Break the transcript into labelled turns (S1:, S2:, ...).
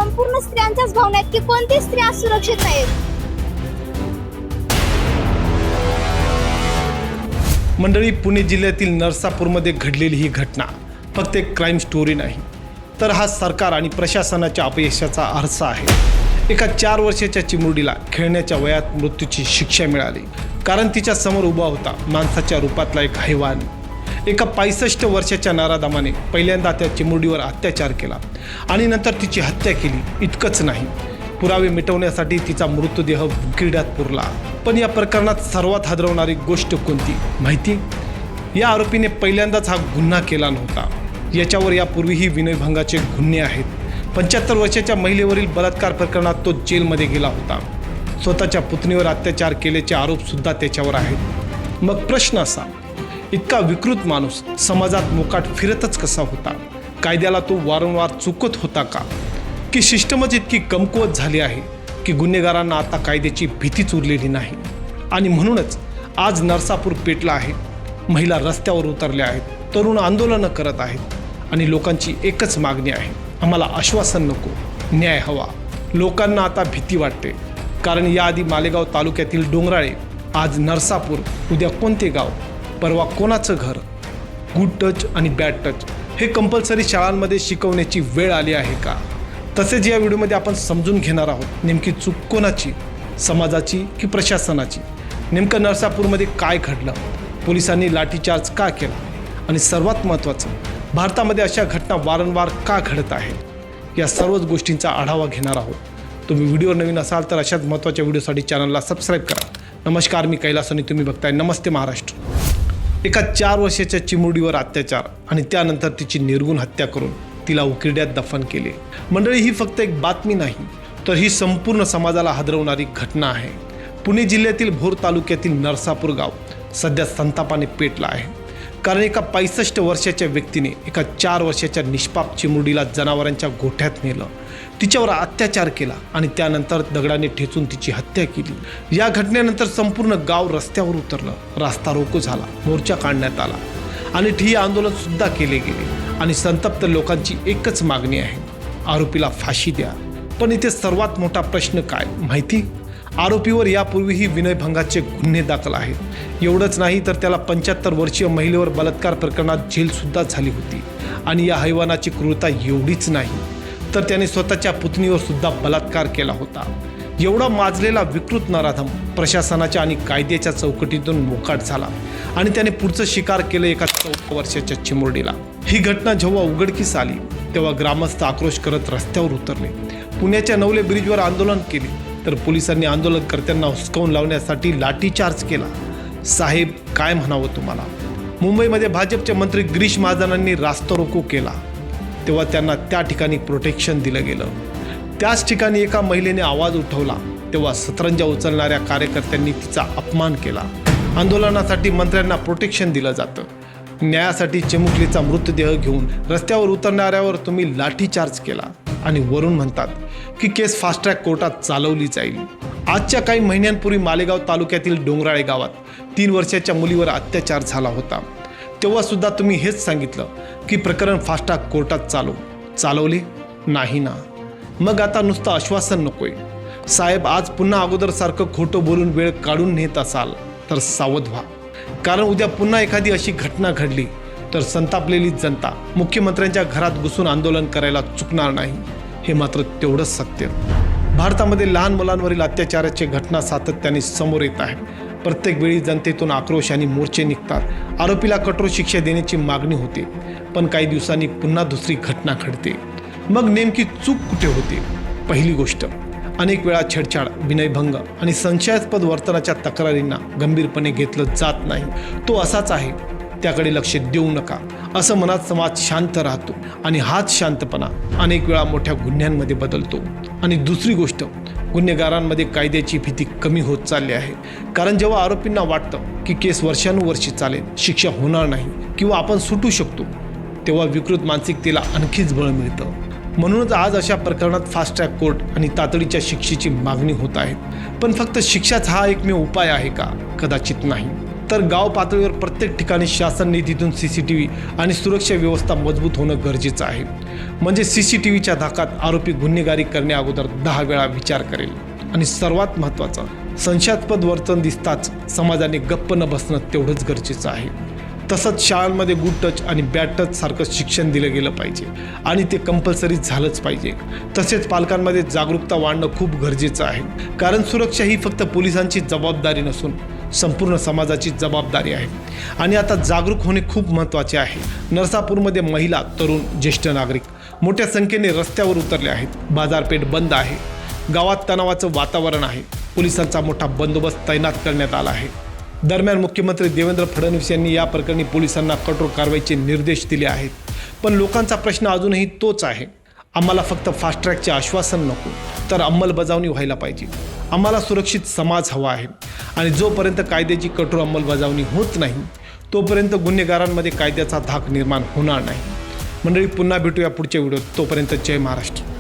S1: संपूर्ण स्त्रियांच्याच भावना आहेत की कोणती स्त्रिया सुरक्षित नाहीत।
S2: मंडळी, पुणे जिल्ह्यातील नरसापूरमध्ये घडलेली ही घटना फक्त एक क्राईम स्टोरी नाही, तर हा सरकार आणि प्रशासनाच्या अपयशाचा आरसा आहे। एका 4 वर्षाच्या चिमुरडीला खेळण्याच्या वयात मृत्यूची शिक्षा मिळाली, कारण तिच्या समोर उभा होता माणसाच्या रूपातला एक हैवान। एका 65 वर्षाच्या नराधमाने पहिल्यांदा त्या चिमुरडीवर अत्याचार केला आणि नंतर तिची हत्या केली। इतकंच नाही, पुरावे मिटवण्यासाठी तिचा मृतदेह उकिरड्यात पुरला। पण या प्रकरणात सर्वात हादरवणारी गोष्ट कोणती माहिती? या आरोपीने पहिल्यांदाच हा गुन्हा केला नव्हता, याच्यावर यापूर्वीही विनयभंगाचे गुन्हे आहेत। 75 वर्षाच्या महिलेवरील बलात्कार प्रकरणात तो जेलमध्ये गेला होता। स्वतःच्या पुतणीवर अत्याचार केल्याचे आरोपसुद्धा त्याच्यावर आहेत। मग प्रश्न असा, इतका विकृत माणूस समाजात मोकाट फिरतच कसा होता? कायद्याला तो वारंवार चुकत होता का? की सिस्टमच इतकी कमकुवत झाली आहे की गुन्हेगारांना आता कायद्याची भीतीच उरलेली नाही? आणि म्हणूनच आज नरसापूर पेटला आहे। महिला रस्त्यावर उतरल्या आहेत, तरुण आंदोलनं करत आहेत आणि लोकांची एकच मागणी आहे, आम्हाला आश्वासन नको, न्याय हवा। लोकांना आता भीती वाटते, कारण याआधी मालेगाव तालुक्यातील डोंगराळे, आज नरसापूर, उद्या कोणते गाव, परवा कोणाचं घर। गुड टच आणि बॅड टच हे कंपल्सरी शाळांमध्ये शिकवण्याची वेळ आली आहे का? तसेच या व्हिडिओमध्ये आपण समजून घेणार आहोत, नेमकी चूक कोणाची, समाजाची की प्रशासनाची? नेमकं नरसापूरमध्ये काय घडलं? पोलिसांनी लाठीचार्ज का केला? आणि सर्वात महत्त्वाचं, भारतामध्ये अशा घटना वारंवार का घडत आहेत? या सर्वच गोष्टींचा आढावा घेणार आहोत। तुम्ही व्हिडिओ नवीन असाल तर अशाच महत्त्वाच्या व्हिडिओसाठी चॅनलला सबस्क्राईब करा। नमस्कार, मी कैलास आणि तुम्ही बघताय नमस्ते महाराष्ट्र। एका 4 वर्षाच्या चिमुरडीवर अत्याचार आणि त्यानंतर तिची निर्गुण हत्या करून तिला उकिरड्यात दफन केले। मंडळी, ही फक्त एक बातमी नाही, तर ही संपूर्ण समाजाला हादरवणारी घटना आहे। पुणे जिल्ह्यातील भोर तालुक्यातील नरसापूर गाव सध्या संतापाने पेटला आहे, कारण एका 65 वर्षाच्या व्यक्तीने एका 4 वर्षाच्या निष्पाप चिमुरडीला जनावरांच्या गोठ्यात नेलं, तिच्यावर अत्याचार केला आणि त्यानंतर दगडाने ठेचून तिची हत्या केली। या घटनेनंतर संपूर्ण गाव रस्त्यावर उतरलं, रास्ता रोको झाला, मोर्चा काढण्यात आला आणि ठिय्या आंदोलन सुद्धा केले गेले। आणि संतप्त लोकांची एकच मागणी आहे, आरोपीला फाशी द्या। पण इथे सर्वात मोठा प्रश्न काय माहिती? आरोपीवर यापूर्वीही विनयभंगाचे गुन्हे दाखल आहेत। एवढंच नाही तर त्याला 75 वर्षीय महिलेवर बलात्कार प्रकरणात जेलसुद्धा झाली होती। आणि या हैवानाची क्रूरता एवढीच नाही, तर त्याने स्वतःच्या पुतणीवर सुद्धा बलात्कार केला होता। एवढा माजलेला विकृत नराधम प्रशासनाच्या आणि कायद्याच्या चौकटीतून मोकाट झाला आणि त्याने पुढचं शिकार केलं एका 14 वर्षाच्या चिमुरडीला। ही घटना जेव्हा उघडकीस आली तेव्हा ग्रामस्थ आक्रोश करत रस्त्यावर उतरले। पुण्याच्या नवले ब्रिजवर आंदोलन केले, तर पोलिसांनी आंदोलनकर्त्यांना हुसकावून लावण्यासाठी लाठीचार्ज केला। साहेब, काय म्हणावं तुम्हाला? मुंबईमध्ये भाजपचे मंत्री गिरीश महाजनांनी रास्ता रोको केला, तेव्हा त्यांना त्या ठिकाणी प्रोटेक्शन दिलं गेलं। त्याच ठिकाणी एका महिलेने आवाज उठवला, तेव्हा सतरंजा उचलणाऱ्या कार्यकर्त्यांनी तिचा अपमान केला। आंदोलनासाठी मंत्र्यांना प्रोटेक्शन दिलं जातं, न्यायासाठी चिमुकलीचा मृतदेह घेऊन रस्त्यावर उतरणाऱ्यावर तुम्ही लाठीचार्ज केला आणि वरून म्हणतात की केस फास्ट ट्रॅक कोर्टात चालवली जाईल। आजच्या काही महिन्यांपूर्वी मालेगाव तालुक्यातील डोंगराळे गावात 3 वर्षाच्या मुलीवर अत्याचार झाला होता, तेव्हा सुद्धा तुम्ही हेच सांगितलं की प्रकरण फास्ट ट्रॅक कोर्टात चालवले नाही ना? मग आता नुसतं आश्वासन नकोय साहेब। आज पुन्हा अगोदरसारखं खोटं बोलून वेळ काढून नेत असाल तर सावध व्हा, कारण उद्या पुन्हा एखादी अशी घटना घडली तर संतापलेली जनता मुख्यमंत्र्यांच्या घरात घुसून आंदोलन करायला चुकणार नाही, हे मात्र तेवढंच सत्य। भारतामध्ये लहान मुलांवरील अत्याचाराची घटना सातत्याने समोर येत आहे। प्रत्येक वेळी जनतेतून आक्रोश आणि मोर्चे निघतात, आरोपीला कठोर शिक्षा देण्याची मागणी होते, पण काही दिवसांनी पुन्हा दुसरी घटना घडते। मग नेमकी चूक कुठे होते? पहिली गोष्ट, अनेक वेळा छेडछाड, विनयभंग आणि संशयास्पद वर्तनाच्या तक्रारींना गंभीरपणे घेतलं जात नाही। तो असाच आहे, त्याकडे लक्ष देऊ नका, असं मनात समाज शांत राहतो आणि हाच शांतपणा अनेक वेळा मोठ्या गुन्ह्यांमध्ये बदलतो। आणि दुसरी गोष्ट, गुन्हेगारांमध्ये कायद्याची भीती कमी होत चालली आहे, कारण जेव्हा आरोपींना वाटतं की केस वर्षानुवर्षे चालेल, शिक्षा होणार नाही किंवा आपण सुटू शकतो, तेव्हा विकृत मानसिकतेला आणखीच बळ मिळतं। म्हणूनच आज अशा प्रकरणात फास्ट ट्रॅक कोर्ट आणि तातडीच्या शिक्षेची मागणी होत आहे। पण फक्त शिक्षाच हा एकमेव उपाय आहे का? कदाचित नाही। तर गाव पातळीवर प्रत्येक ठिकाणी शासन निधीतून CCTV आणि सुरक्षा व्यवस्था मजबूत होणं गरजेचं आहे. म्हणजे CCTVच्या धाकात आरोपी गुन्हेगारी करण्याअगोदर 10 वेळा विचार करेल. आणि सर्वात महत्त्वाचं, संशयास्पद वर्तन दिसताच समाजाने गप्प न बसणं तेवढंच गरजेचं आहे. तसंच शाळांमध्ये गुड टच आणि बॅड टच सारखं शिक्षण दिलं गेलं पाहिजे आणि ते कंपल्सरी झालंच पाहिजे. तसेच पालकांमध्ये जागरूकता वाढणं खूप गरजेचं आहे, कारण सुरक्षा ही फक्त पोलिसांची जबाबदारी नसून संपूर्ण समाजाची जबाबदारी आहे. आणि आता जागरूक होणे खूप महत्त्वाचे आहे. नरसापूरमध्ये महिला, तरुण, ज्येष्ठ नागरिक मोठ्या संख्येने रस्त्यावर उतरले आहेत. बाजारपेठ बंद आहे. गावात तणावाचं वातावरण आहे. पोलिसांचा मोठा बंदोबस्त तैनात करण्यात आला आहे. दरम्यान मुख्यमंत्री देवेंद्र फडणवीस यांनी या प्रकरणी पोलिसांना कठोर कारवाईचे निर्देश दिले आहेत. पण लोकांचा प्रश्न अजूनही तोच आहे. आम्हाला फक्त फास्ट ट्रॅकचे आश्वासन नको, तर अंमलबजावणी व्हायला पाहिजे. आम्हाला सुरक्षित समाज हवा आहे. आणि जोपर्यंत कायद्याची कठोर अंमलबजावणी होत नाही, तोपर्यंत गुन्हेगारांमध्ये कायद्याचा धाक निर्माण होणार नाही. मंडळी, पुन्हा भेटूया पुढच्या व्हिडिओत. तोपर्यंत जय महाराष्ट्र.